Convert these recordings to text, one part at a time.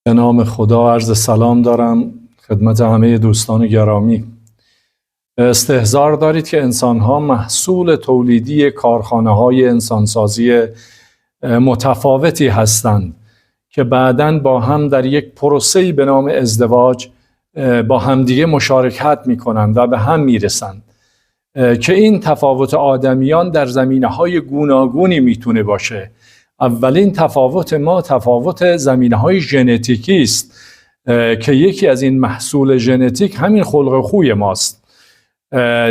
به نام خدا عرض سلام دارم خدمت همه دوستان گرامی. استحضار دارید که انسان‌ها محصول تولیدی کارخانه‌های انسانسازی متفاوتی هستند که بعداً با هم در یک پروسه‌ای به نام ازدواج با همدیگه مشارکت می‌کنند و به هم می‌رسند که این تفاوت آدمیان در زمینه‌های گوناگونی میتونه باشه. اولین تفاوت ما تفاوت زمینه‌های ژنتیکی است که یکی از این محصول ژنتیک همین خلق خوی ماست.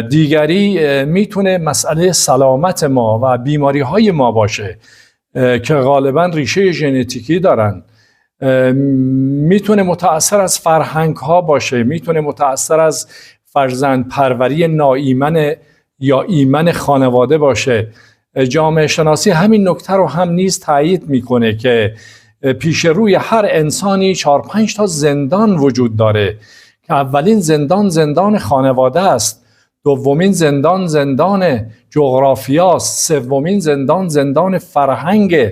دیگری میتونه مسئله سلامت ما و بیماری‌های ما باشه که غالباً ریشه ژنتیکی دارن. میتونه متأثر از فرهنگ‌ها باشه، میتونه متأثر از فرزند پروری ناایمن یا ایمن خانواده باشه. جامعه شناسی همین نکته رو هم نیز تایید میکنه که پیش روی هر انسانی 4-5 تا زندان وجود داره که اولین زندان زندان خانواده است، دومین زندان زندان جغرافیاست، سومین زندان زندان فرهنگ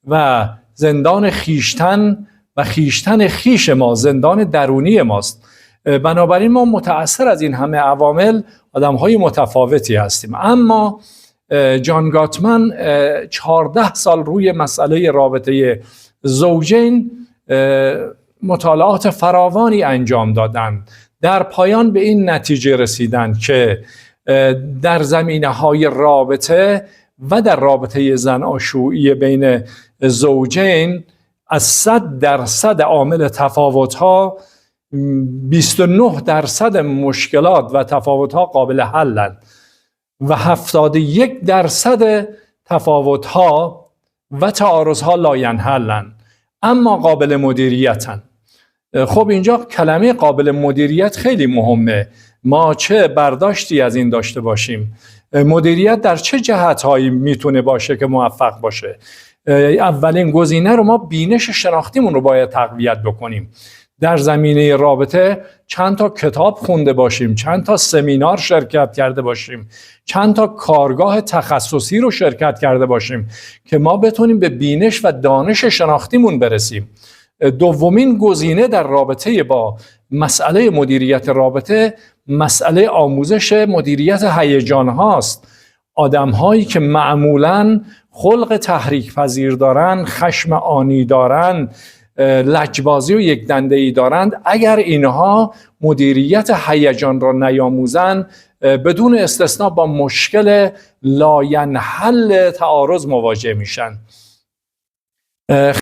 و زندان خیشتن و خیشتن خیش ما، زندان درونی ماست. بنابراین ما متأثر از این همه عوامل آدم‌های متفاوتی هستیم. اما جان گاتمن 14 سال روی مسئله رابطه زوجین مطالعات فراوانی انجام دادند. در پایان به این نتیجه رسیدند که در زمینه‌های رابطه و در رابطه زناشویی بین زوجین از 100% عامل تفاوت‌ها 29% مشکلات و تفاوت‌ها قابل حلند و 71% تفاوت‌ها و تعارض‌ها لاینحلند اما قابل مدیریتن. خب اینجا کلمه قابل مدیریت خیلی مهمه. ما چه برداشتی از این داشته باشیم؟ مدیریت در چه جهت‌هایی میتونه باشه که موفق باشه؟ اولین گزینه رو ما بینش شناختیمون رو باید تقویت بکنیم. در زمینه رابطه چند تا کتاب خونده باشیم، چند تا سمینار شرکت کرده باشیم، چند تا کارگاه تخصصی رو شرکت کرده باشیم که ما بتونیم به بینش و دانش شناختیمون برسیم. دومین گزینه در رابطه با مسئله مدیریت رابطه مسئله آموزش مدیریت هیجان هاست. آدم هایی که معمولاً خلق تحریک پذیر دارن، خشم آنی دارن، لجبازی و یک دنده‌ای دارند، اگر اینها مدیریت هیجان را نیاموزند بدون استثنا با مشکل لاینحل تعارض مواجه میشن.